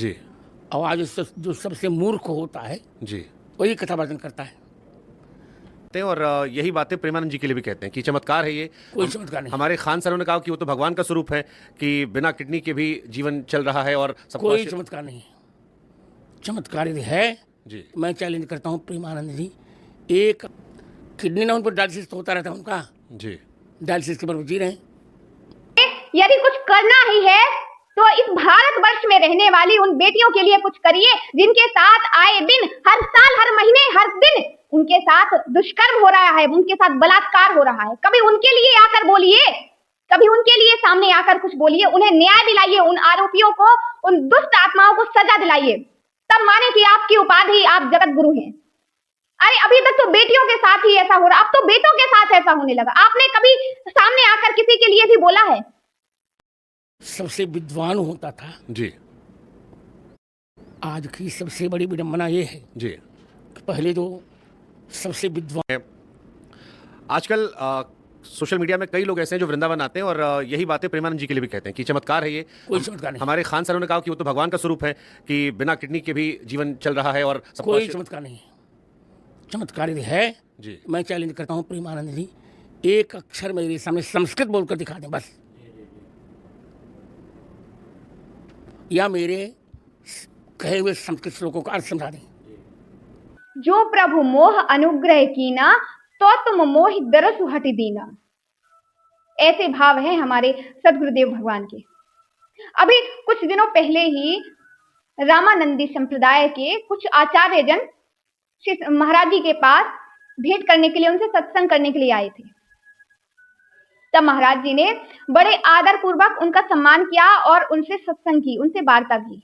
जी। और आज जो सबसे मूर्ख होता है जी। वही कथा वाचन करता है। और यही बातें प्रेमानंद जी के लिए भी कहते हैं कि चमत्कार है ये। कोई चमत्कार नहीं, हमारे खान सरों ने कहा कि वो तो भगवान का स्वरूप है कि बिना किडनी के भी जीवन चल रहा है और सबको कोई चमत्कार नहीं। चमत्कार यदि है, जी। मैं चैलेंज करता हूँ प्रेमानंद जी, एक किडनी ना उन पर डायलिसिस तो होता रहता है उनका, जी। डायलिसिस के पर जी रहे हैं। यदि कुछ करना ही है तो इस भारतवर्ष में रहने वाली उन बेटियों के लिए कुछ करिए जिनके साथ आए दिन, हर साल, हर महीने, हर दिन उनके साथ दुष्कर्म हो रहा है, उनके साथ बलात्कार हो रहा है। कभी उनके लिए आकर बोलिए, कभी उनके लिए सामने आकर कुछ बोलिए, उन्हें न्याय दिलाइए, उन आरोपियों को, उन दुष्ट आत्माओं को सजा दिलाइए, तब माने कि आपकी उपाधि, आप जगत गुरु हैं। अरे अभी तक तो बेटियों के साथ ही ऐसा हो रहा, अब तो बेटों के साथ ऐसा होने लगा। आपने कभी सामने आकर किसी के लिए भी बोला है? सबसे विद्वान होता था जी। आज की सबसे बड़ी विडंबना ये है जी। कि पहले जो सबसे विद्वान, आजकल सोशल मीडिया में कई लोग ऐसे हैं जो वृंदावन आते हैं और यही बातें प्रेमानंद जी के लिए भी कहते हैं कि चमत्कार है ये। कोई चमत्कार नहीं, हमारे खान सरों ने कहा कि वो तो भगवान का स्वरूप है कि बिना किडनी के भी जीवन चल रहा है और सबको कोई चमत्कार नहीं। चमत्कार यदि है, जी। मैं चैलेंज करता हूँ प्रेमानंद जी, एक अक्षर मेरे सामने संस्कृत बोलकर दिखा दें बस, या मेरे कहे हुए संस्कृत श्लोकों का अर्थ समझा दें। जो प्रभु मोह अनुग्रह कीना तो तुम मोहि दरसु हटि दीना। ऐसे भाव हैं हमारे सदगुरुदेव भगवान के। अभी कुछ दिनों पहले ही रामानंदी संप्रदाय के कुछ आचार्य जन श्री महाराज जी के पास भेंट करने के लिए, उनसे सत्संग करने के लिए आए थे। तब महाराज जी ने बड़े आदर पूर्वक उनका सम्मान किया और उनसे सत्संग की, उनसे वार्ता की,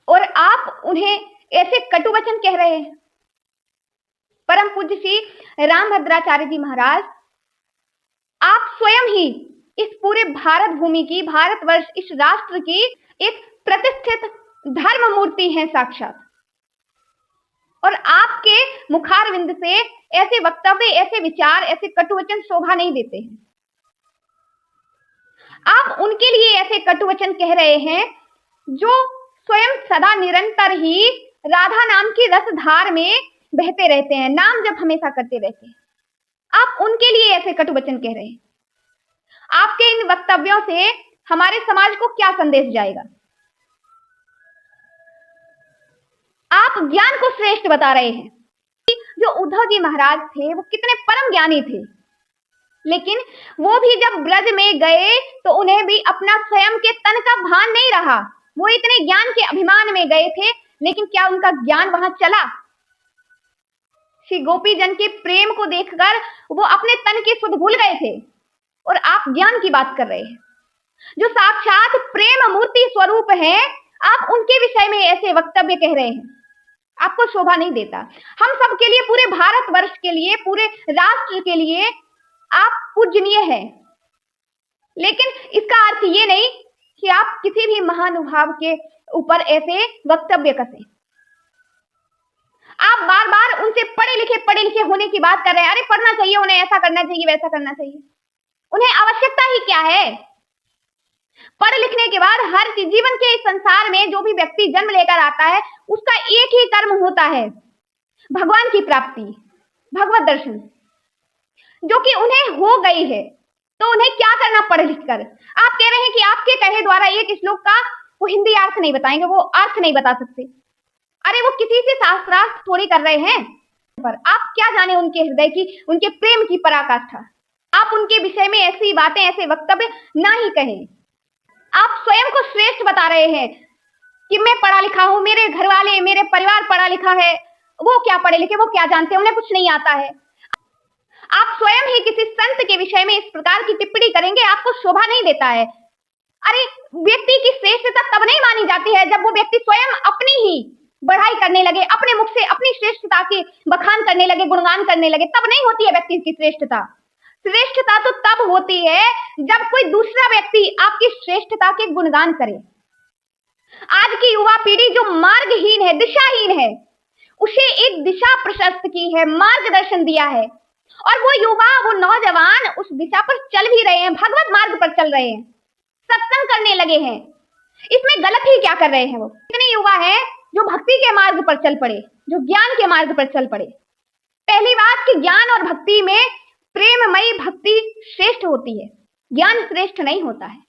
और आप उन्हें ऐसे कटु वचन कह रहे हैं। परम पूज्य श्री रामभद्राचार्य जी महाराज, आप स्वयं ही इस पूरे भारत भूमि की, भारतवर्ष, इस राष्ट्र की एक प्रतिष्ठित धर्म मूर्ति हैं साक्षात, और आपके मुखारविंद से ऐसे वक्तव्य, ऐसे विचार, ऐसे कटुवचन शोभा नहीं देते हैं। आप उनके लिए ऐसे कटुवचन कह रहे हैं जो स्वयं सदा निरंतर ही राधा नाम की रसधार में बहते रहते हैं, नाम जप हमेशा करते रहते हैं। आप उनके लिए ऐसे कटुवचन कह रहे हैं। आपके इन वक्तव्यों से हमारे समाज को क्या संदेश जाएगा? आप ज्ञान को श्रेष्ठ बता रहे हैं। जो उद्धव जी महाराज थे वो कितने परम ज्ञानी थे, लेकिन वो भी जब ब्रज में गए तो उन्हें भी अपना स्वयं के तन का भान नहीं रहा। वो इतने ज्ञान के अभिमान में गए थे, लेकिन क्या उनका ज्ञान वहां चला? श्री गोपी जन के प्रेम को देखकर वो अपने तन की सुध भूल गए थे, और आप ज्ञान की बात कर रहे हैं। जो साक्षात प्रेम मूर्ति स्वरूप है, आप उनके विषय में ऐसे वक्तव्य कह रहे हैं। आपको शोभा नहीं देता। हम सब के लिए, पूरे भारतवर्ष के लिए, पूरे राष्ट्र के लिए आप पूजनीय हैं, लेकिन इसका अर्थ ये नहीं कि आप किसी भी महानुभाव के ऊपर ऐसे वक्तव्य कसें। आप बार बार उनसे पढ़े लिखे होने की बात कर रहे हैं। अरे पढ़ना चाहिए उन्हें, ऐसा करना चाहिए, वैसा करना चाहिए। उन्हें आवश्यकता ही क्या है? पढ़ लिखने के बाद हर जीवन के इस संसार में जो भी व्यक्ति जन्म लेकर आता है, उसका एक ही कर्म होता है, भगवान की प्राप्ति, भगवत दर्शन, जो कि उन्हें हो गई है। तो उन्हें क्या करना पढ़ लिख कर? आप कह रहे हैं कि आपके कहे द्वारा एक श्लोक का वो हिंदी अर्थ नहीं बताएंगे, वो अर्थ नहीं बता सकते। अरे वो किसी से शास्त्रार्थ थोड़ी कर रहे हैं, पर आप क्या जाने उनके हृदय की, उनके प्रेम की पराकाष्ठा। आप उनके विषय में ऐसी बातें, ऐसे वक्तव्य ना ही कहें। आप स्वयं को श्रेष्ठ बता रहे हैं कि मैं पढ़ा लिखा हूं, मेरे घर वाले, मेरे परिवार पढ़ा लिखा है। वो क्या पढ़े लिखे, वो क्या जानते हैं, उन्हें कुछ नहीं आता है। आप स्वयं ही किसी संत के विषय में इस प्रकार की टिप्पणी करेंगे, आपको शोभा नहीं देता है। अरे व्यक्ति की श्रेष्ठता तब नहीं मानी जाती है जब वो व्यक्ति स्वयं अपनी ही बढ़ाई करने लगे, अपने मुख से अपनी श्रेष्ठता की बखान करने लगे, गुणगान करने लगे, तब नहीं होती है व्यक्ति की श्रेष्ठता। श्रेष्ठता तो तब होती है जब कोई दूसरा व्यक्ति आपकी श्रेष्ठता के गुणगान करे। आज की युवा पीढ़ी जो मार्गहीन है, दिशाहीन है, उसे एक दिशा प्रशस्त की है, मार्गदर्शन दिया है, और वो युवा, वो नौजवान उस दिशा पर चल भी रहे हैं, भगवत मार्ग पर चल रहे हैं, सत्संग करने लगे हैं। इसमें गलत ही क्या कर रहे हैं वो? कितने युवा हैं जो भक्ति के मार्ग पर चल पड़े, जो ज्ञान के मार्ग पर चल पड़े। पहली बात कि ज्ञान और भक्ति में प्रेममयी भक्ति श्रेष्ठ होती है, ज्ञान श्रेष्ठ नहीं होता है।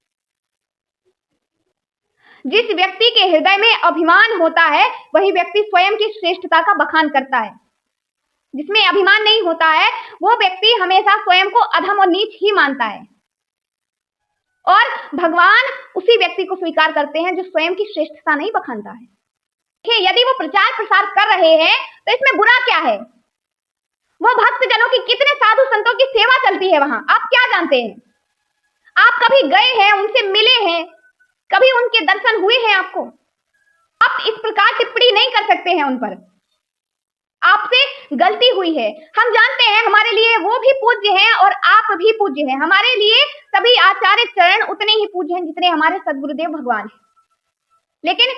जिस व्यक्ति के हृदय में अभिमान होता है वही व्यक्ति स्वयं की श्रेष्ठता का बखान करता है। जिसमें अभिमान नहीं होता है वो व्यक्ति हमेशा स्वयं को अधम और नीच ही मानता है, और भगवान उसी व्यक्ति को स्वीकार करते हैं जो स्वयं की श्रेष्ठता नहीं बखानता है। देखिए, यदि वो प्रचार प्रसार कर रहे हैं तो इसमें बुरा क्या है? वो भक्त जनों की कितने साधु संतों की सेवा चलती है वहां, आप क्या जानते हैं? आप कभी गए हैं, उनसे मिले हैं, कभी उनके दर्शन हुए हैं आपको? आप इस प्रकार टिप्पणी नहीं कर सकते हैं उन पर। आपसे गलती हुई है, हम जानते हैं, हमारे लिए वो भी पूज्य हैं और आप भी पूज्य हैं। हमारे लिए सभी आचार्य चरण उतने ही पूज्य हैं जितने हमारे सदगुरुदेव भगवान हैं, लेकिन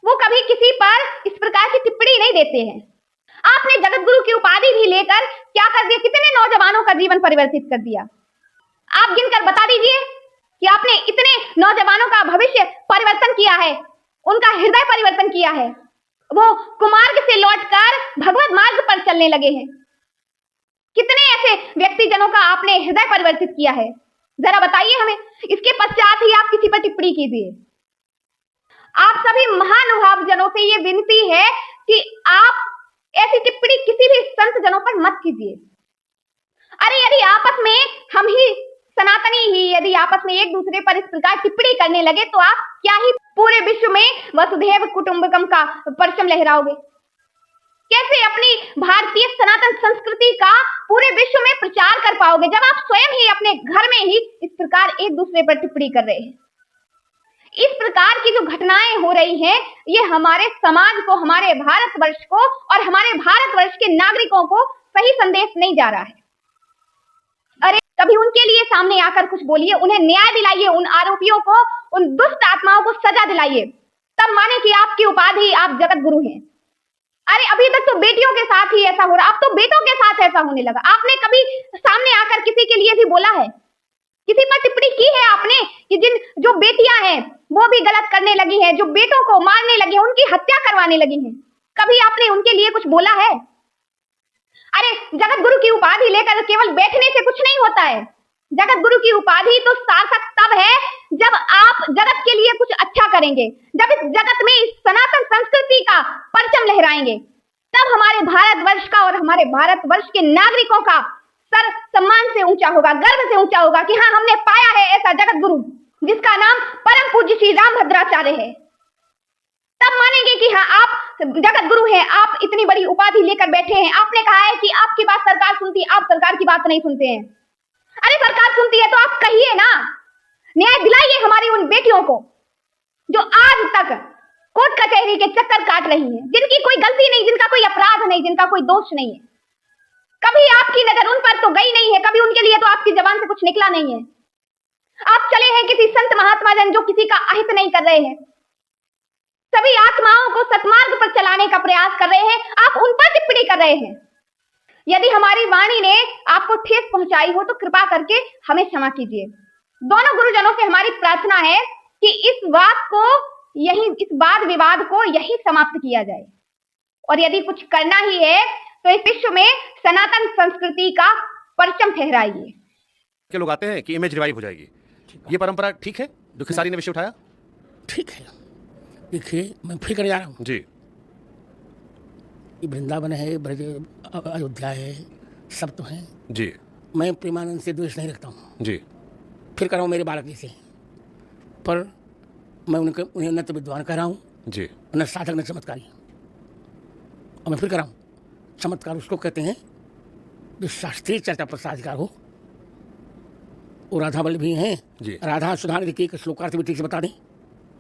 वो कभी किसी पर इस प्रकार की टिप्पणी नहीं देते हैं। आपने जगत गुरु की उपाधि भी लेकर क्या कर दिया, कितने नौजवानों का जीवन परिवर्तित कर दिया। आप गिनकर बता दीजिए कि आपने इतने नौजवानों का भविष्य परिवर्तन किया है, उनका हृदय परिवर्तन किया है, वो कुमार्ग से लौटकर भगवत मार्ग पर चलने लगे हैं। कितने ऐसे व्यक्ति जनों का आपने हृदय परिवर्तित किया है, जरा बताइए हमें। इसके पश्चात ही आप किसी पर टिप्पणी कीजिए। आप सभी महानुभाव जनों से ये विनती है कि आप ऐसी टिप्पणी किसी भी संत जनों पर मत कीजिए। अरे यदि आपस में हम ही सनातनी ही यदि आपस में एक दूसरे पर इस प्रकार टिप्पणी करने लगे तो आप क्या ही पूरे विश्व में वसुधैव कुटुंबकम का परचम लहराओगे? कैसे अपनी भारतीय सनातन संस्कृति का पूरे विश्व में प्रचार कर पाओगे जब आप स्वयं ही अपने घर में ही इस प्रकार एक दूसरे पर टिप्पणी कर रहे हैं? इस प्रकार की जो घटनाएं हो रही हैं ये हमारे समाज को, हमारे भारतवर्ष को और हमारे भारतवर्ष के नागरिकों को सही संदेश नहीं जा रहा है। अरे कभी उनके लिए सामने आकर कुछ बोलिए, उन्हें न्याय दिलाइए, उन आरोपियों को, उन दुष्ट आत्माओं को सजा दिलाइए, तब माने कि आपकी उपाधि आप जगत गुरु हैं। अरे अभी तक तो बेटियों के साथ ही ऐसा हो रहा, अब तो बेटों के साथ ऐसा होने लगा। आपने कभी सामने आकर किसी के लिए भी बोला है, किसी पर टिप्पणी की है आपने कि जो बेटियां हैं वो भी गलत करने लगी हैं, जो बेटों को मारने लगी हैं, उनकी हत्या करवाने लगी हैं, कभी आपने उनके लिए कुछ बोला है? अरे जगत गुरु की उपाधि लेकर केवल बैठने से कुछ नहीं होता है। जगत गुरु की उपाधि तो सार्थक तब है जब आप जगत के लिए कुछ अच्छा करेंगे, जब इस जगत में इस सनातन संस्कृति का परचम लहराएंगे, तब हमारे भारतवर्ष का और हमारे भारतवर्ष के नागरिकों का सर सम्मान से ऊंचा होगा, गर्व से ऊंचा होगा कि हाँ हमने पाया है ऐसा जगत गुरु जिसका नाम परम पूज्य श्री रामभद्राचार्य है। तब मानेंगे कि हाँ आप जगत गुरु हैं, आप इतनी बड़ी उपाधि लेकर बैठे हैं। आपने कहा है कि आपकी बात सरकार सुनती, आप सरकार की बात नहीं सुनते हैं। अरे सरकार सुनती है तो आप कहिए ना, न्याय दिलाइए हमारी उन बेटियों को जो आज तक कोर्ट कचहरी के चक्कर काट रही हैं, जिनकी कोई गलती नहीं, जिनका कोई अपराध नहीं, जिनका कोई दोष नहीं है। कभी आपकी नजर उन पर तो गई नहीं है, कभी उनके लिए तो आपकी जबान से कुछ निकला नहीं है। आप चले हैं किसी संत महात्मा जन जो किसी का अहित नहीं कर रहे हैं, सभी आत्माओं को सतमार्ग पर चलाने का प्रयास कर रहे हैं, आप उन पर टिप्पणी कर रहे हैं। यदि हमारी वाणी ने आपको ठेस पहुंचाई हो तो कृपा करके हमें क्षमा कीजिए। दोनों गुरुजनों से हमारी प्रार्थना है कि इस वाद विवाद को यही समाप्त किया जाए, और यदि कुछ करना ही है तो इस विश्व में सनातन संस्कृति का परचम फहराइए। के लोग आते हैं कि इमेज रिवाइव हो जाएगी, ये परंपरा ठीक है जो खेसारी ने विषय उठाया? ठीक है। देखिए मैं फिर कर जा रहा हूँ जी, ये वृंदावन है, ब्रज अयोध्या है, सब तो हैं जी, मैं प्रेमानंद से द्वेष नहीं रखता हूँ, जी, फिर कर रहा हूँ मेरे बालक जैसे, पर मैं उन्हें न तो विद्वान कह रहा हूँ, जी, न साधक न चमत्कारी। और मैं फिर कर रहा हूँ, चमत्कार उसको कहते हैं जो शास्त्रीय चर्चा पर साधिकार हो। वो राधा बल्लभ भी हैं, जी, राधा सुधान के श्लोकार्थ भी ठीक से बता दें।